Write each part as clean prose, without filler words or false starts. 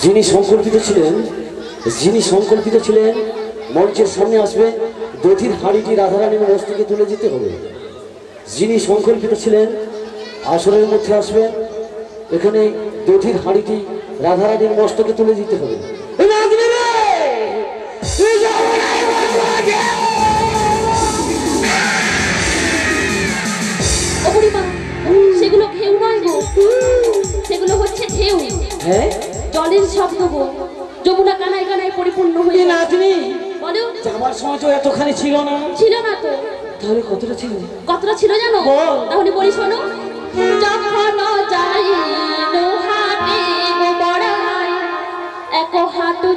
যিনি সংকল্পিত ছিলেন মঞ্চের সামনে আসবেন। দধির হাঁড়িটি রাধারানীর মস্তকে তুলে যেতে হবে। যিনি সংকল্পিত ছিলেন আসরের মধ্যে আসবেন। এখানে দধির হাঁড়িটি রাধারানীর মস্তকে তুলে দিতে হবে। সেগুলো ঢেউ নয় গো, সেগুলো হচ্ছে ঢেউ। হ্যাঁ, জলের শব্দ গো। যমুনা কানায় কানায় পরিপূর্ণ হয়ে নাতনি বলো। আমার সময় তো এতখানি ছিল না। ছিল না তো, তাহলে কতটা ছিল? কতটা ছিল জানো? তাহলে বলি শোনো। যখন যাই নৌহাটে গো বড়াই, এক হাঁটু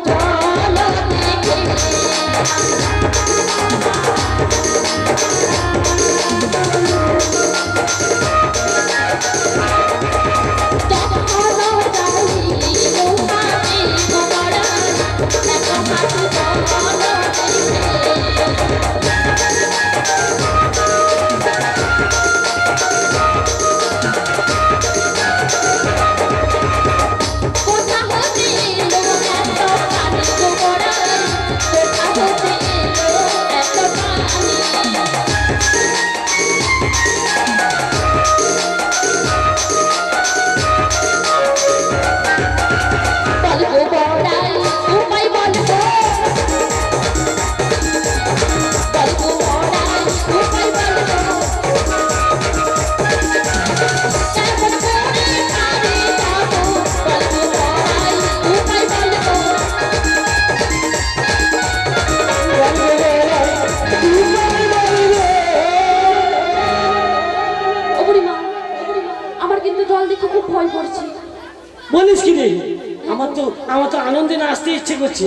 জল দেখে বলিস কি রে? আমার তো আনন্দে নাচতে ইচ্ছে করছে।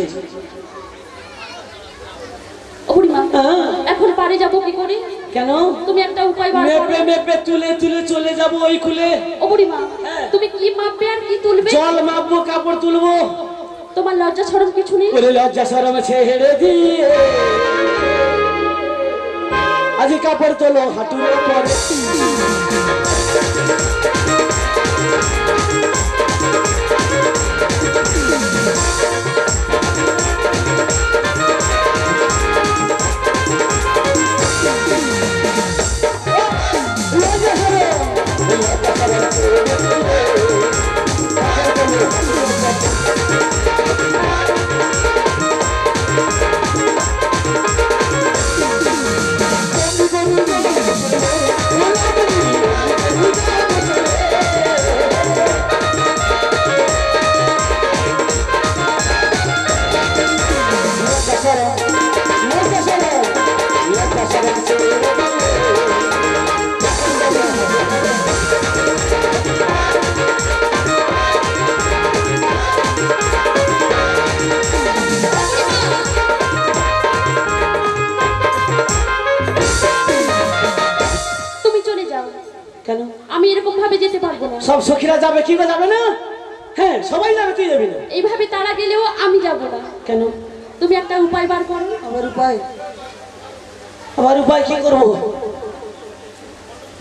এখন পারে যাবো কি করে? কেন? তুমি একটা উপায় বার করো। মেপে তুলে চলে যাবো ওই কুলে। ও বুড়িমা, তুমি কি মাপবে আর কি তুলবে? জল মাপবো, কাপড় তুলবো। তোমার লজ্জা শরম কিছু নেই? ওরে লজ্জা শরম ছেড়ে দিয়ে আজ কাপড় তোলো হাঁটুর উপরে। আমি এরকম ভাবে যেতে পারবো না। সব সখীরা যাবে, কি যাবে না? হ্যাঁ, সবাই যাবে, তুই যাবি না? এইভাবে তারা গেলেও আমি যাব না। কেন? তুমি একটা উপায় বার করো। আমার উপায় কি করবো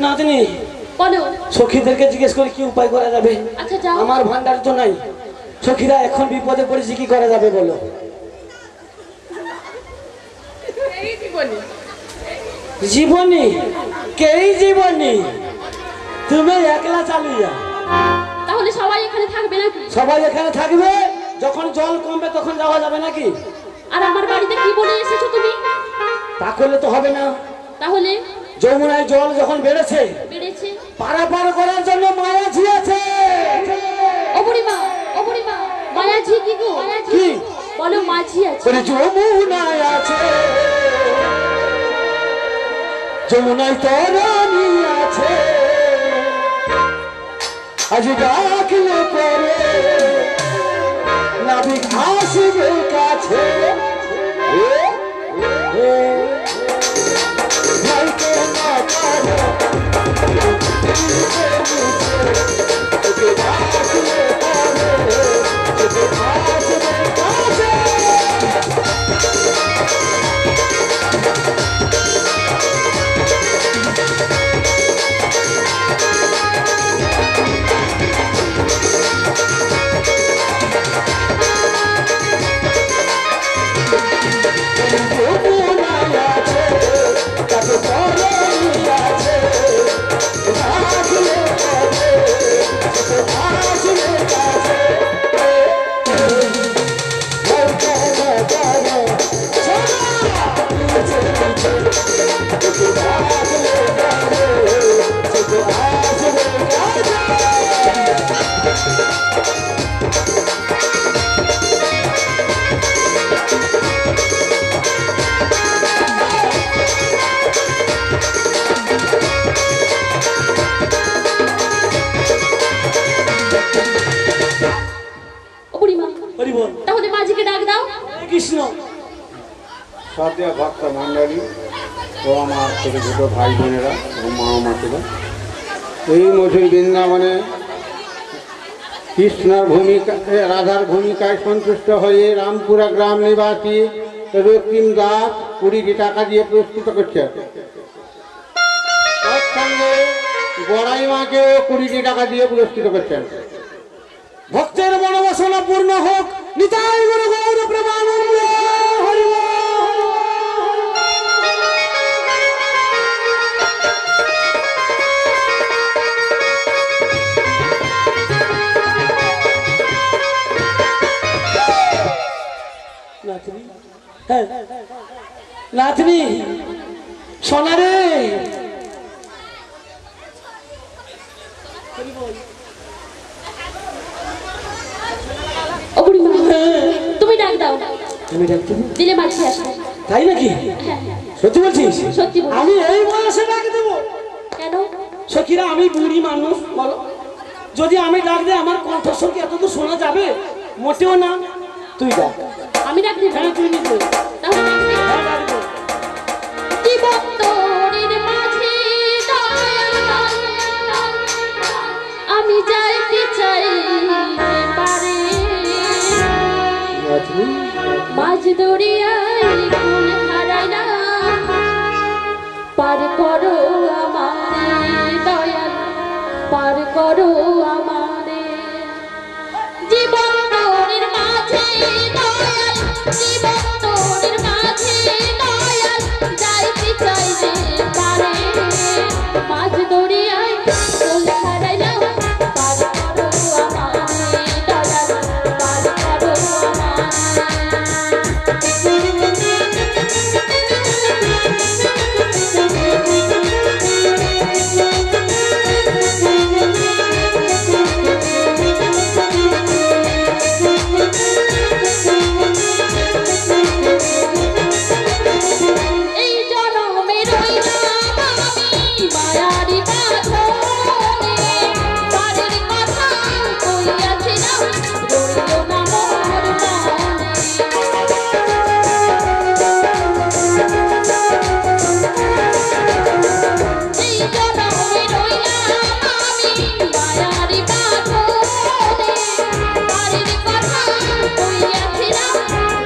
নাতনি? বলো। সখীদেরকে জিজ্ঞেস করে কি উপায় করা যাবে। আচ্ছা যাও। আমার ভান্ডার তো নাই। সখীরা এখন বিপদে পড়েছে, কি করা যাবে বলো? জীবনী কেই জীবনী তুমি একলা চালিয়ে। তাহলে সবাই এখানে থাকবে নাকি? সবাই এখানে থাকবে, যখন জল কমবে তখন যাওয়া যাবে নাকি? আর আমার বাড়িতে কি বলে এসেছো তুমি? তা করলে তো হবে না। তাহলে যমুনায় জল যখন বেড়েছে পারাপার করার জন্য মায়াঝি আছে। ও বুড়িমা মায়াঝি কি গো? কি বলো? মাঝি আছে। যমুনায় আছে, যমুনায় তরানি আছে। আজ ডাকলে পরে নাবিক আসবে কাছে। শ্রদ্ধেয় ভক্ত মণ্ডলী ও আমার ছোটো ছোটো ভাই বোনেরা ও মা মাতুরা, এই মধুর বৃন্দাবনে কৃষ্ণর ভূমিকা রাধার ভূমিকায় সন্তুষ্ট হয়ে রামপুরা গ্রাম নিবাসী রক্তিম দাস 20টি টাকা দিয়ে পুরস্কৃত করছে। তার সঙ্গে বড়াই মাকেও 20টি টাকা দিয়ে পুরস্কৃত করছেন। ভক্তের মনোবাসনা পূর্ণ হোক। নিতাই গুরু গৌর প্রেমানন্দ হরি বল। নাতনি, হ্যাঁ নাতনি সোনা রে, ও বুড়িমা, তুমি ডাক দাও, আমি ডাকতে দেব? দিলে মাঝে আসবে। তাই নাকি? হ্যাঁ, সত্যি বলছিস? সত্যি বলছি। আমি এই বয়সে ডাক দেবো? কেন? সখীরা, আমি বুড়ি মানুষ, বলো যদি আমি ডাক দিই আমার কণ্ঠস্বর কি এতদূর শোনা যাবে? মোটেও না। তুই ডাক। আমি ডাক দেব? হ্যাঁ তুই নিজে। তাহলে ডাক দে। হ্যাঁ ডাক দে। জীবন তোরের মাঝে দয়াল, আমি যাইতে চাই পারে, নাতনি, মাঝ দরিয়ায় কুল হারাইলাম, পার করো আমারে দয়াল, পার করো আমারে। জীবন তোরের মাঝে দয়াল, জীবন তোরের মাঝে দয়াল, যাইতে চাই যে পারে, মাঝ দরিয়ায় কুল হারাইলাম, পার করো আমারে দয়াল, পার করো আমারে। এই জনমে রইলাম আমি মায়ারি বাঁধনে, পারের কথা কইয়াছিলাম রইল না মোর মনে। এই জনমে রইলাম আমি মায়ারি বাঁধনে, পারের কথা কইয়াছিলাম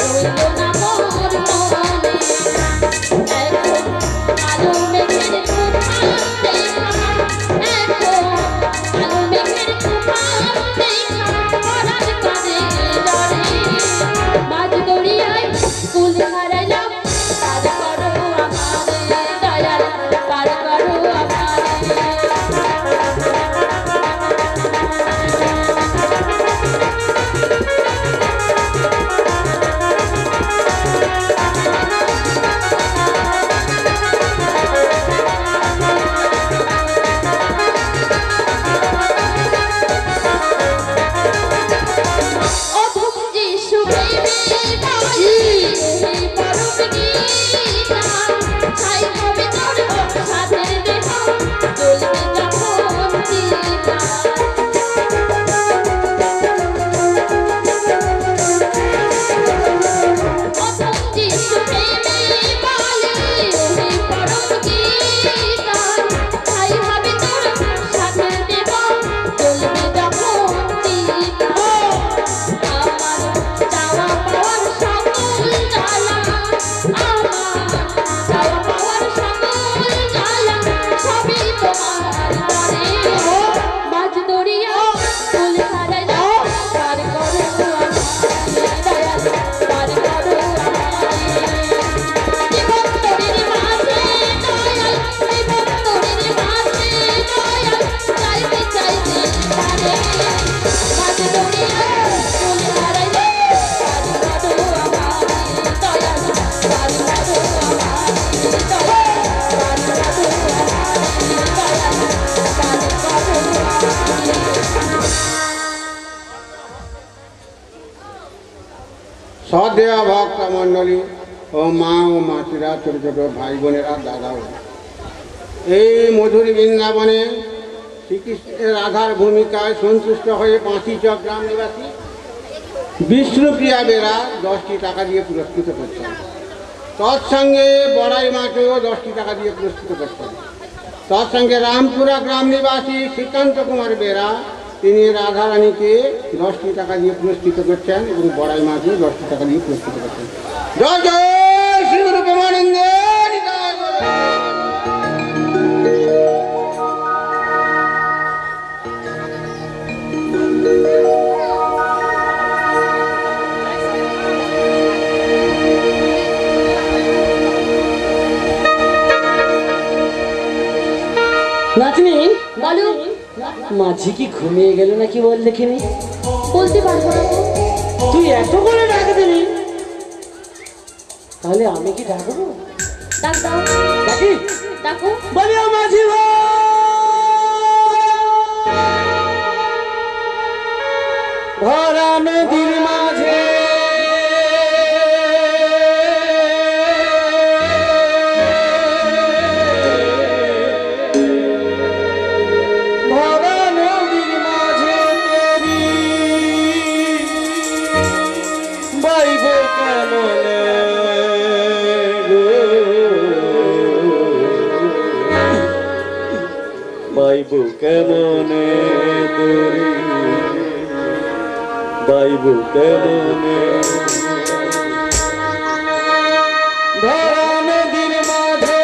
রইল না মোর মনে। এখন আলো মেঘের তুফান দেখা, এখন আলো মেঘের তুফান দেখা, পরাণ কাঁদে ডরে, মাঝ দরিয়ায় কুল হারাইলাম, পার করো আমারে দয়াল, পার করো আমারে। অধম যিশু প্রেমে ভাই, এই পরম গীতা, ছাই হবে তোর সাথের দেহ, জ্বলবে যখন চিতা। অধম যিশু প্রেমে ভাই, এই পরম গীতা, ছাই হবে তোর সাথের দেহ, জ্বলবে যখন চিতা। আমার চাওয়া পাওয়ার সকল জ্বালা, আমার চাওয়া পাওয়ার সকল জ্বালা, সবই তোমার তরে, মাঝ দরিয়া কুল হারাইলাম, পার করো আমারে দয়াল, পার করো আমারে। জীবন তোরের মাঝে দয়াল, জীবন তোরের মাঝে দয়াল, চাইতে চাইতে পারে, মাঝ দরিয়া কুল হারাইলাম, পার করো আমারে দয়াল, পার করো আমারে দয়াল, পার করো আমারে দয়াল, পার করো আমারে। শ্রদ্ধেয় ভক্ত মণ্ডলী ও মা ও মাসিরা, ছোটো ছোটো ভাই বোনেরা, দাদাও, এই মধুর বৃন্দাবনে শ্রীকৃষ্ণের রাধার ভূমিকায় সন্তুষ্ট হয়ে 5টি গ্রাম নিবাসী বিষ্ণুপ্রিয়া বেরা 10টি টাকা দিয়ে পুরস্কৃত করছেন। তৎসঙ্গে বড়াই মাকেও 10টি টাকা দিয়ে পুরস্কৃত করছেন। তৎসঙ্গে রামপুরা গ্রাম নিবাসী শ্রীকান্ত কুমার বেরা তিনি রাধারানীকে 10টি টাকা দিয়ে পুরস্কৃত করছেন এবং বড়াই মাকে 10টি টাকা দিয়ে পুরস্কৃত করছেন। জয় জয় শ্রী গুরু প্রেমানন্দ। নাতনি বলো। মাঝি কি ঘুমিয়ে গেল নাকি বল দেখিনি? বলতে পারবো না তো। তুই এত করে ডাক দিলি, তাহলে আমি কি ডাকবো? ডাক দাও। ডাকি? ডাকো। বলি ও মাঝি ভাই, ভরা নদীর মাঝে বাইবো কেমনে তোরি, বাইবো কেমনে ভরা নদীর মাঝে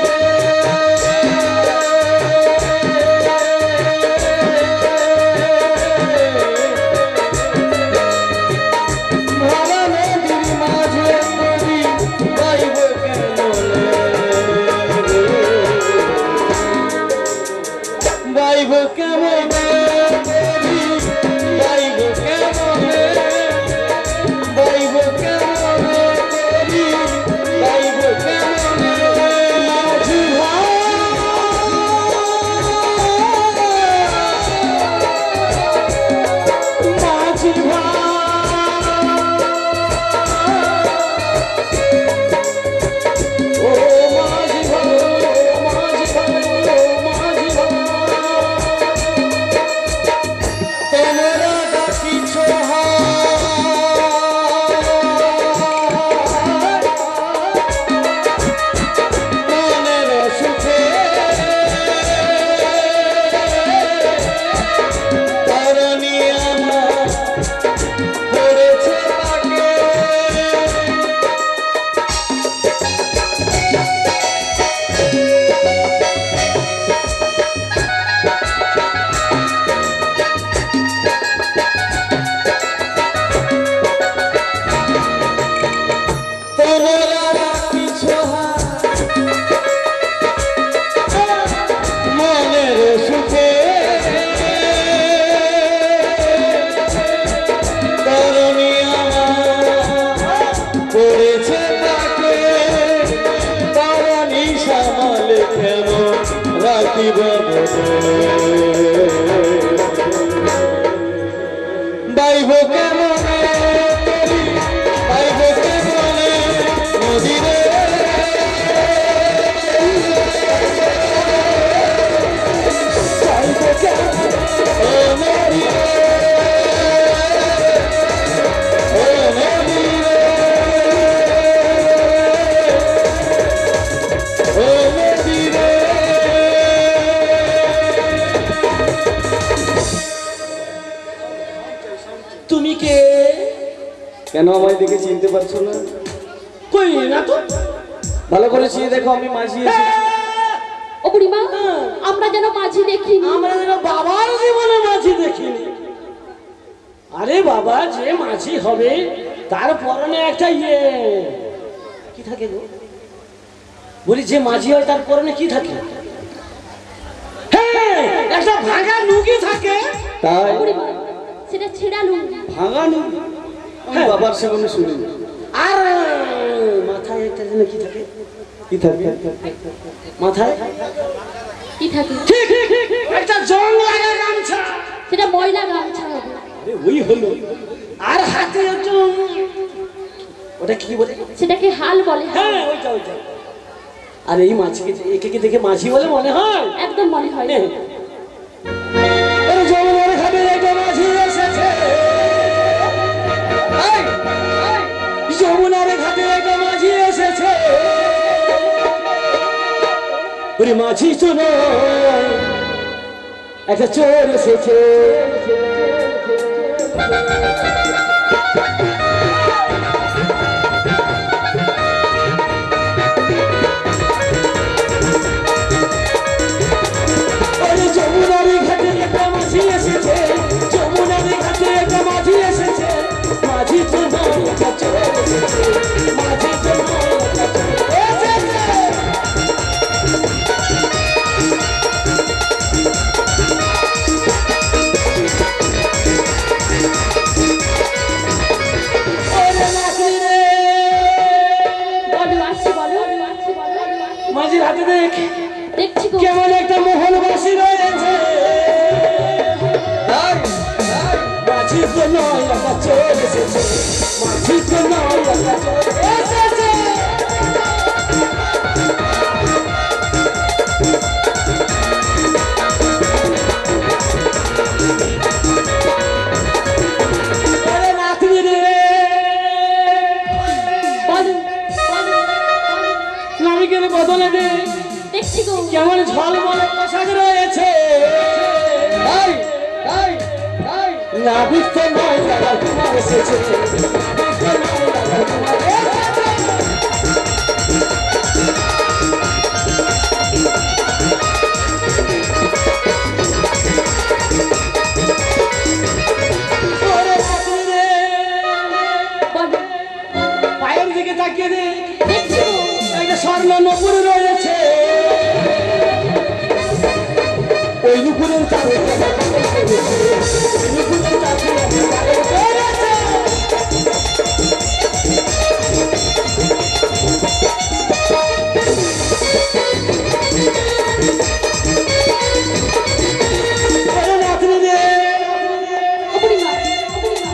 ভরা নদীর মাঝে তোরি, বাইবো কেমনে বাইবো কেমনে তোরি, বাইবো কেমনে, বাইবো কেমনে তোরি, বাইবো কেমনে মাঝি ভাই, মাঝি ভাই, ও মাঝি ভাই, মাঝি ভাই, মাঝি ভাই, তোমরা ডাকিছ মনের সুখে, তারণী আমার পড়েছে তাকে, তোমরা ডাকিছ মনের সুখে, তারণী আমার পড়েছে তাকে, তারণী সামালে কেন রাখিব বাইব কেমনে তোরি, বাইব কেমনে নদীরে, বাইব কেমনে ও নদীরে, ও নদীরে, ও নদীরে। তুমি কে? কেন আমায় দেখে চিনতে পারছো না? কই না তো, ভালো করে চিনে দেখো, আমি মাঝি এসেছি। ও বুড়িমা, আমরা যেন মাঝি দেখিনি। আমরা যেন বাবার জীবনে মাঝি দেখিনি। আরে বাবা, যে মাঝি হবে তার পরনে একটা কি থাকে গো? বলি যে মাঝি হয় তার পরনে কি থাকে? হ্যাঁ, একটা ভাঙা লুঙ্গি থাকে। তাই? বুড়িমা, সেটা ছেঁড়া লুঙ্গি। ভাঙা লুঙ্গি? আমি বাবার সেবনে শুনি। আর মাথায় একটা যেন কি থাকে? কি থাকে মাথায়? কি থাকে? ঠিক, একটা জং লাগা গামছা। সেটা ময়লা গামছা হবে। আরে ওই হলো। আর হাতে একটু, ওটা কি বলে? সেটাকে হাল বলে। হ্যাঁ, ওইটা ওইটা। আর এই মাছকে, একে দেখে মাঝি বলে মনে হয়? একদম মনে হয় না। যমুনার ঘাটে একটা মাঝি এসেছে, যমুনার ঘাটে একটা মাঝি এসেছে। ওরে মাঝি শোনো একটা চোর এসেছে যমুনারি ঘাটে একটা মাঝি এসেছে যমুনারি ঘাটে একটা মাঝি এসেছে মাঝি তো নয় একটা চোর এসেছে মাঝি তো নয় একটা চোর এসেছে ওরে নাচি রে বলো আসছি বলো মাঝির হাতে দেখ দেখছি গো কেমন একটা মোহনবাসী রয়েছে মাঝি তো নয় একটা চোর এসেছে মাঝি তো নয় একটা চোর এসেছে আরে নাতনি রে বলো নামিকের বদলে দে দেখছি গো কেমন ঝলমলে পোশাক রয়েছে নাবিক তো নয় দাদা তোমার এসেছে নাবিক তো নয় দাদা তোমার ওরে নাতনি রে বলো পায়ের দিকে তাকিয়ে দে দেখছি গো একটা স্বর্ণ নপুর রয়েছে ওই নুপুরের চাপে নুপুরের চাপে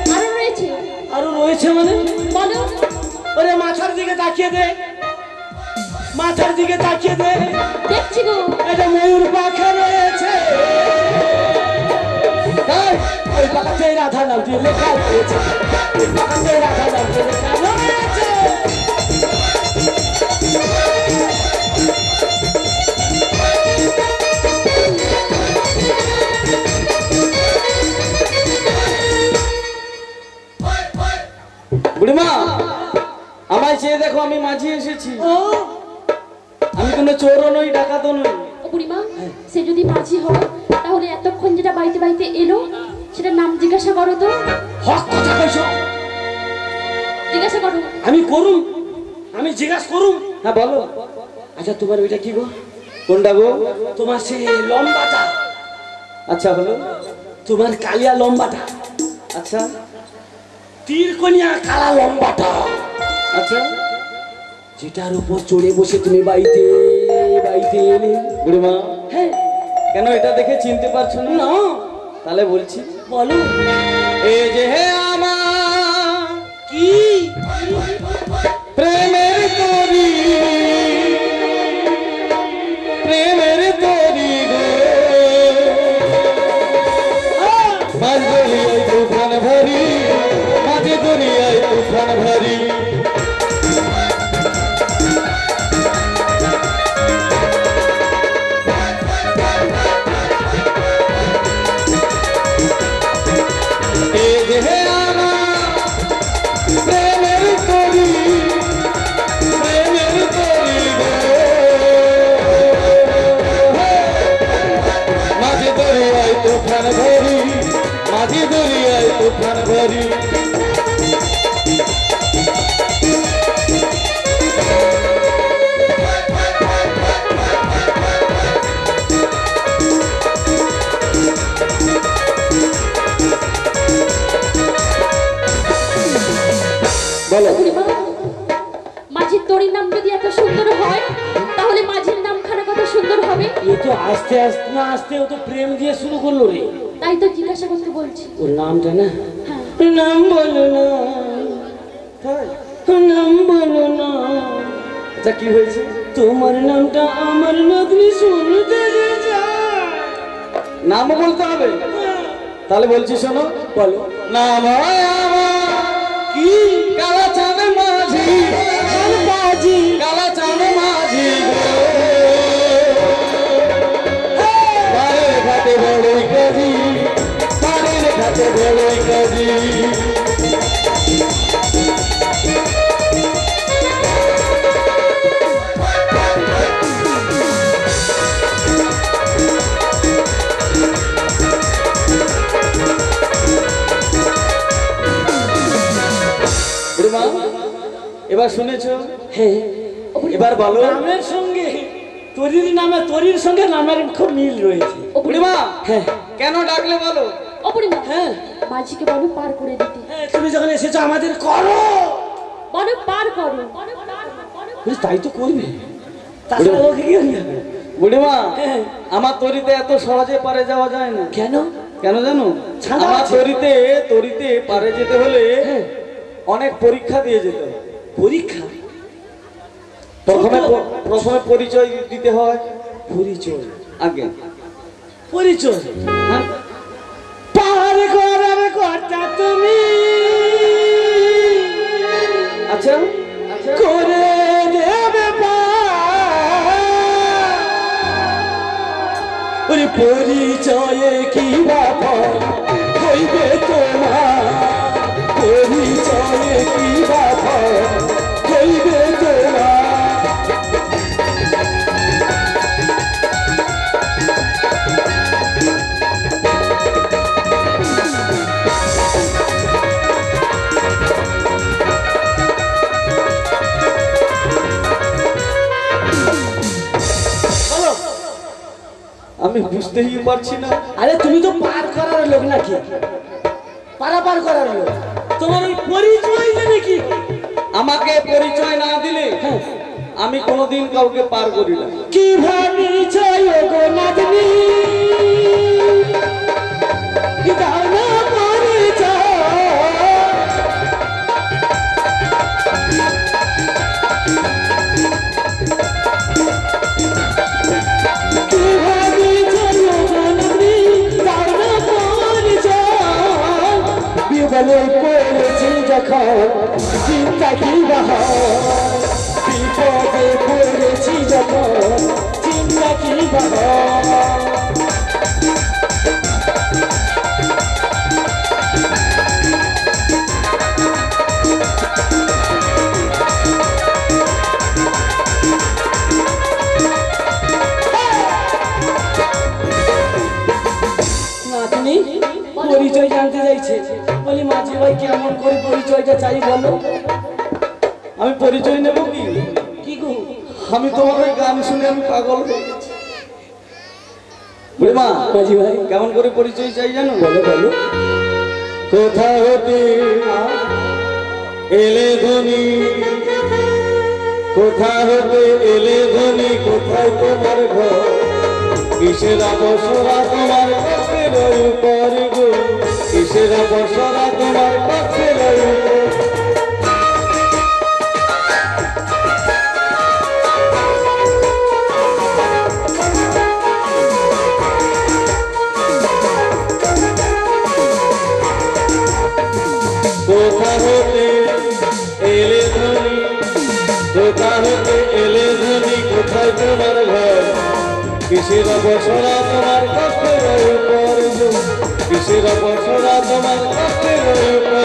আরো রয়েছে আরো রয়েছে মানে বলো ওরে মাথার দিকে তাকিয়ে দে মাথার দিকে তাকিয়ে দে দেখছি গো এটা ময়ূর পাখা রয়েছে ওই পাখাতে রাধা নাম দিয়ে লেখা রয়েছে ওই পাখাতে রাধা নাম দিয়ে লেখা রয়েছে বুড়িমা আমায় চেয়ে দেখো আমি মাঝি এসেছি আমি কোনো চোরও নই ডাকাতও নই ও বুড়িমা সে যদি মাঝি হয় তাহলে এতক্ষণ যেটা বাড়িতে বাড়িতে এলো সেটা নাম জিজ্ঞাসা করো তো হক কথা কইছো জিজ্ঞাসা করো আমি করুম আমি জিজ্ঞাসা করুম হ্যাঁ বলো আচ্ছা তোমার ওইটা কি গো কোনটা গো তোমার সে লম্বাটা আচ্ছা হলো তোমার কালিয়া লম্বাটা আচ্ছা তীরকনিয়া কালা লম্বাটা আচ্ছা যেটার উপর চড়ে বসে তুমি বাইতে বাইতে এলে বুড়িমা হ্যাঁ কেন এটা দেখে চিনতে পারছো না না তাহলে বলছি বলো এই যে হে আমার কি প্রেমের তরি প্রেমের তরি গো মাঝ দরিয়ায় তুফান ভরি মাঝ দরিয়ায় তুফান ভরি তুফান ভরি মাঝি দরিয়ায় তুফান ভরি বলো মাঝির তরির নাম যদি এত সুন্দর হয় তাহলে মাঝির নামখানা কত সুন্দর হবে এ তো আস্তে আস্তে না আস্তে ও তো প্রেম দিয়ে শুরু করলো রে তাই তো জিজ্ঞাসা করতে বলছি ওর নামটা না হ্যাঁ নাম বলো না নাম বলো না আচ্ছা কি হয়েছে তোমার নামটা আমার নাতনি শুনতে যে যায় নাম বলতে হবে তাহলে বলছি শোনো বলো নাম আমার কি কালা চাঁদ মাঝি কালা চাঁদ মাঝি যদি এবার শুনেছো? হ্যাঁ, এবার বলো। নামের সঙ্গে তরির সঙ্গে নামের খুব মিল রয়েছে। বুড়িমা হ্যাঁ কেন ডাকলে বলো? ও বুড়িমা, হ্যাঁ মাঝিকে বলো পার করে দিতে। হ্যাঁ, তুমি যখন এসেছো আমাদের করো। বলো পার করো। বলি, তাই তো করবে, তাছাড়া ওকে কি হয়ে যাবে? বুড়িমা হ্যাঁ। আমার তরিতে এত সহজে পারে যাওয়া যায় না। কেন? কেন জানো? ছাঁদা আমার আছে। তরিতে পারে যেতে হলে হ্যাঁ। অনেক পরীক্ষা দিয়ে যেতে হয়। পরীক্ষা? প্রথমে পরিচয় দিতে হয়। পরিচয়? আগে পরিচয় হ্যাঁ? পার করার কথা তুমি আচ্ছা করে দেবে পার। পরিচয়ে কি ব্যাপার হইবে তোমার, পরিচয়ে কি ব্যাপার হইবে তোমার। আমি বুঝতেই পারছি না। আরে তুমি তো পার করার লোক নাকি, পারাপার করার লোক, তোমার ওই পরিচয় জানে কি? আমাকে পরিচয় না দিলে আমি কোনোদিন কাউকে পার করি না। কি পরিচয় গো নাতনি, দাও না পরিচয়। কি পরিচয় গো নাতনি, দাও না পরিচয়। বিপদে পড়েছি যখন চিন্তা কি বাহার, বিপদে পড়েছি যখন চিন্তা কি বাহার। নাতনি পরিচয় জানতে চাইছে, বলি মাঝি ভাই কেমন করে পরিচয়টা চাই বলো। আমি পরিচয় নেব কি? কি গো? আমি তোমার ওই গান শুনে আমি পাগল হয়ে গেছি। বুড়িমা মাঝি ভাই কেমন করে পরিচয় চাই জানো? বলো বলো। কোথা হতে এলে ধ্বনি, কোথা হতে এলে ধ্বনি, কোথায় তোমার ঘর, কিসের বসরা তোমার কাছের উপর গো, কিসের বসরা তোমার কাছের উপর। কোথা হতে এলে ধ্বনি, কোথা হতে এলে ধ্বনি, কোথায় তোমার ঘর, কিসের বসরা তোমার কাছের উপর গো, কিসের বসরা তোমার কাছের উপর।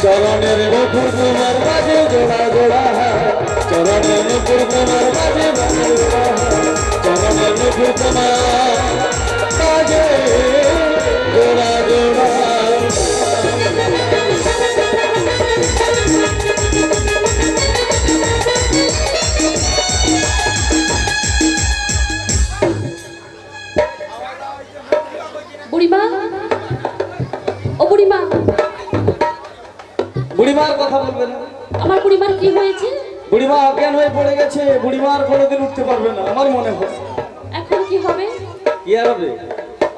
চরণের নুপুর তোমার মাঝে জোড়া জোড়া, চরণের নুপুর তোমার মাঝে মাঝে জোড়া, চরণের নুপুর তোমার মাঝে জোড়া জোড়া। বুড়িমা, ও বুড়িমা, বুড়িমার কথা বলবে না। আমার বুড়িমার কি হয়েছে? বুড়িমা অজ্ঞান হয়ে পড়ে গেছে, বুড়িমার কোনোদিন উঠতে পারবে না আমার মনে হয়। এখন কি হবে? কি আর হবে?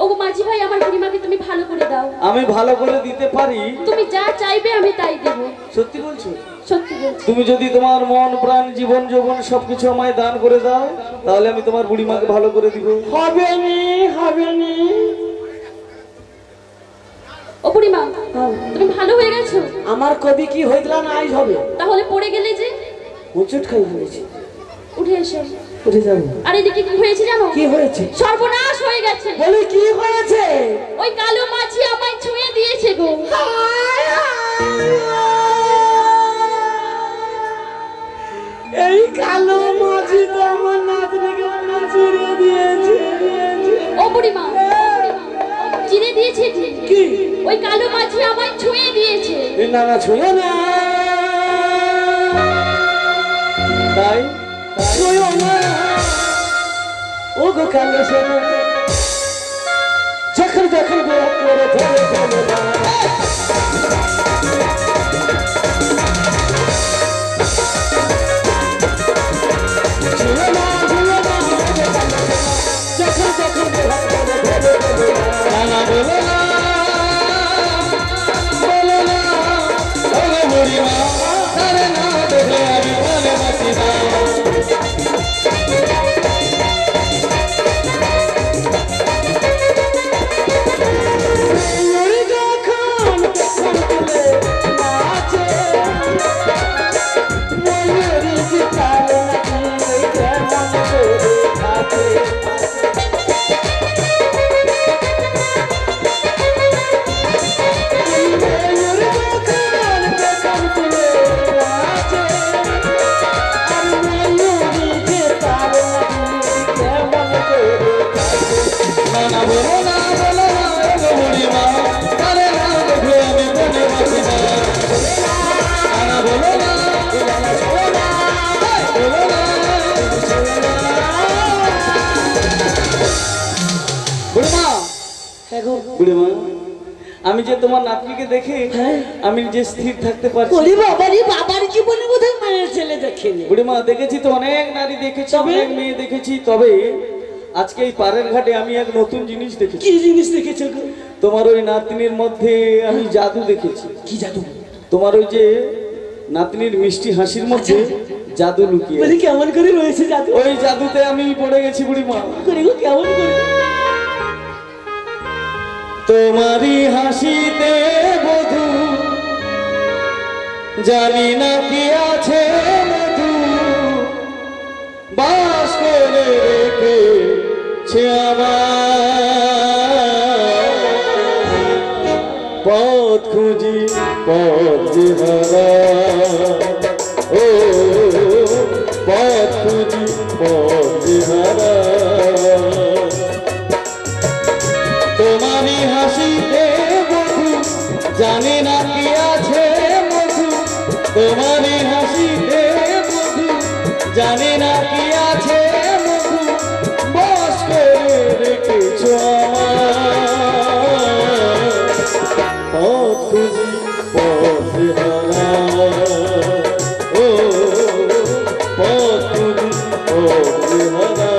ওগো মাঝি ভাই, আমার বুড়িমাকে তুমি ভালো করে দাও। আমি ভালো করে দিতে পারি। তুমি যা চাইবে আমি তাই দেব। সত্যি বলছো? সত্যি বলছি। তুমি যদি তোমার মন প্রাণ জীবন যৌবন সবকিছু আমায় দান করে দাও, তাহলে আমি তোমার বুড়িমাকে ভালো করে দিব। হবে নি, হবে নি। ও বুড়িমা, তুমি ভালো হয়ে গেছো? আমার কবি কি হইতল না আইজ হবে। তাহলে পড়ে গেলে যে? উচট খাই হয়েছে। উঠে এসো। উঠে যাবো। আর এদিকে কি হয়েছে জানো? কি হয়েছে? সর্বনাশ হয়ে গেছে। বলি কি হয়েছে? ওই কালো মাঝি আমায় ছুঁয়ে দিয়েছে গো। এই কালো মাঝি তো আমার নাতনিকে চিড়ে দিয়েছে। ও বুড়িমা, চিনে দিয়েছে যে? কি? ওই কালো মাঝি আমায় ছুঁয়ে দিয়েছে। না না, ছুঁয়ো না। তাই ছুঁয়ো না। ও গো কালো সোনা, যখন যখন বিরাট করে ধরে চলে না। ছুঁয়ো না, ছুঁয়ো না, যখন যখন বিরাট করে ধরে চলে না। না বলো না, বলো না, ওরে বুড়িমা, তারে না দেখলে আমি মনে বাঁচি না। বুড়িমা, আমি যে তোমার নাতনিকে দেখে আমি যে স্থির থাকতে পারছি। বাবার জীবনে বোধহয় মায়ের ছেলে দেখেনি। বুড়িমা, দেখেছি তো অনেক নারী দেখেছি, অনেক মেয়ে দেখেছি, তবে আজকে এই পাড়ের ঘাটে আমি এক নতুন জিনিস দেখেছি। কি জিনিস দেখেছো? তোমার ওই নাতনির মধ্যে আমি জাদু দেখেছি। কি জাদু? তোমার ওই যে নাতনির মিষ্টি হাসির মধ্যে জাদু লুকিয়ে। বলি কেমন করে রয়েছে জাদু? ওই জাদুতে আমি পড়ে গেছি বুড়িমা। কেমন করে? তোমারই হাসিতে বধূ, জানি না কি আছে মধু, বাস করে রেখেছে আমার। পথ খুঁজি পথ হারা, ও পথ খুঁজি পথ হারা। তোমারই হাসিতে বধূ, জানি না কি আছে মধু, তোমারই হাসিতে বধূ, জানি না কি আছে মধু, বস করে রেখেছো আমার। পথ খুঁজি পথ হারা, ও পথ খুঁজি পথ হারা।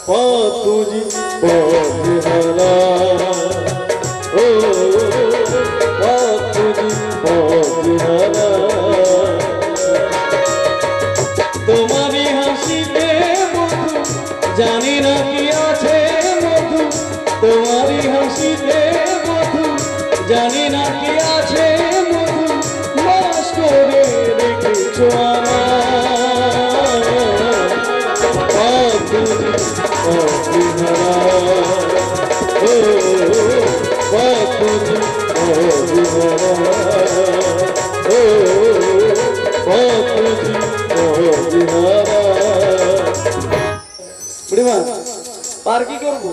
পথ খুঁজি পথ হারা ও পথ খুঁজি পথ হারা তোমারই হাসিতে মধু জানি না কি আছে মধু তোমারই হাসিতে মধু জানি না কি আছে মধু বাস করে রেখেছো পার কি করবো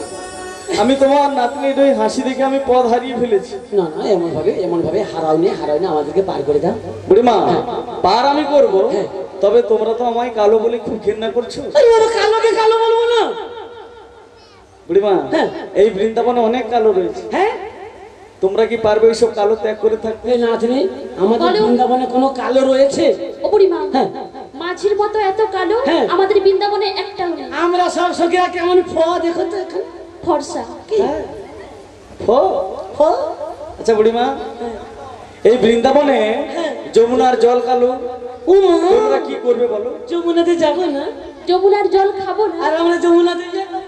আমি তোমার নাতনির ওই হাসি দেখে আমি পথ হারিয়ে ফেলেছি। না না এমন ভাবে হারাওনি আমাদেরকে পার করে দাও। বুড়িমা পার আমি করব, তবে তোমরা তো আমায় কালো বলে খুব ঘৃণা করছো। আরে বাবা কালোকে কালো বলবো না। বুড়িমা এই বৃন্দাবনে অনেক কালো রয়েছে, হ্যাঁ তোমরা কি পারবে ওইসব কালো ত্যাগ করে থাকতে? এই নাতনি আমাদের বলো। বৃন্দাবনে কোনো কালো রয়েছে? ও বুড়িমা, হ্যাঁ। মাঝির মতো এত কালো হ্যাঁ। আমাদের বৃন্দাবনে একটাও নেই। আমরা সব সখীরা কেমন দেখো তো এখানে ফর্সা হ্যাঁ। আচ্ছা বুড়িমা, এই বৃন্দাবনে যমুনার জল কালো, ও তোমরা কি করবে বলো? যমুনাতে যাবো না, যমুনার জল খাবো না, আর আমরা যমুনাতে যাবো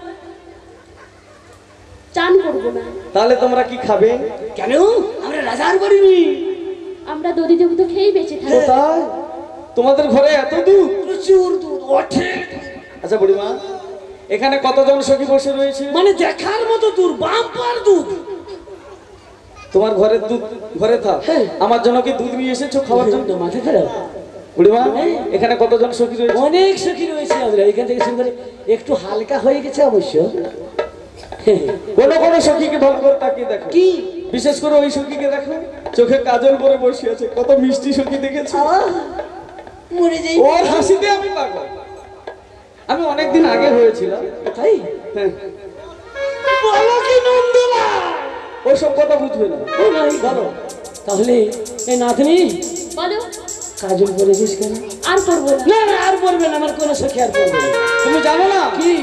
চান করবো না। তাহলে তোমরা কি খাবে? কেন? আমরা রাজার বাড়িনি, আমরা দধি দুগ্ধ খেয়েই বেঁচে থাকি। কোথায়? তোমাদের ঘরে এত দুধ? প্রচুর দুধ ওঠে। আচ্ছা বুড়িমা, এখানে কতজন সখী বসে রয়েছে? মানে দেখার মতো দুধ, বাম্পার দুধ। তোমার ঘরের দুধ ঘরে থাক, আমার জন্য কি দুধ নিয়ে এসেছো খাওয়ার জন্য? মাথা খারাপ। বুড়িমা এখানে কতজন সখী রয়েছে? অনেক সখী রয়েছে আমরা, এখান থেকে শুরু করে একটু হালকা হয়ে গেছে অবশ্য। কোনো সখীকে ভালো করে তাকিয়ে দেখো, কি বিশেষ করে ওই সখীকে দেখো, চোখে কাজল পরে বসে আছে, কত মিষ্টি সখী দেখেছো। মরে যাই। ওর হাসিতে আমি পাগল। আমি অনেকদিন আগে হয়েছিলাম, তাই হ্যাঁ, বলো কি নন্দলা? ওসব কথা বুঝবে না। ও ভাই বলো তাহলে। এই নাতনি বলো, কাজল করেছিস কেন? আর করবো না। না না আর পড়বে না, আমার কোনো সখী আর পড়বে না। তুমি জানো না কি?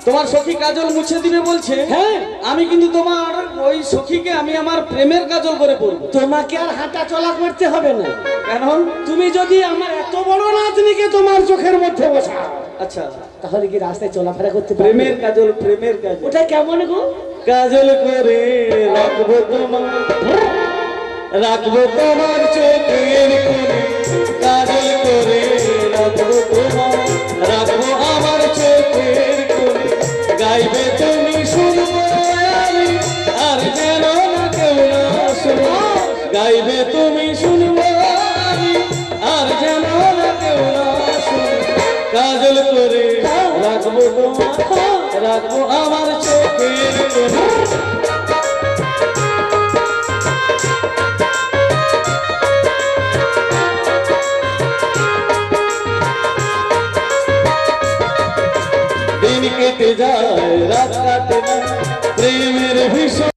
তোমার সখী কাজল মুছে দিবে বলছে। হ্যাঁ। আমি কিন্তু তোমার ওই সখীকে আমি আমার প্রেমের কাজল করে পড়বো। তোমাকে আর হাঁটা চলা করতে হবে না। কেন? তুমি যদি আমার এত বড় নাতনিকে তোমার চোখের মধ্যে বসাও, আচ্ছা, তাহলে কি রাস্তায় চলাফেরা করতে পারবে? প্রেমের কাজল, প্রেমের কাজল। ওটা কেমন গো? কাজল করে রাখবো তোমার চোখের কোণে, কাজল করে রাখবো আমার চোখের কোণে। গাইবে তুমি শুনবো আমি, আর যেন না কেউ না শুনো। গাইবে তুমি শুনবো আমি, আর যেন না কেউ না শুনো। কাজল করে রাখবো আমার চোখের কোণে। দিন কেটে যায় রাত কাটে না, প্রেমের ভীষণ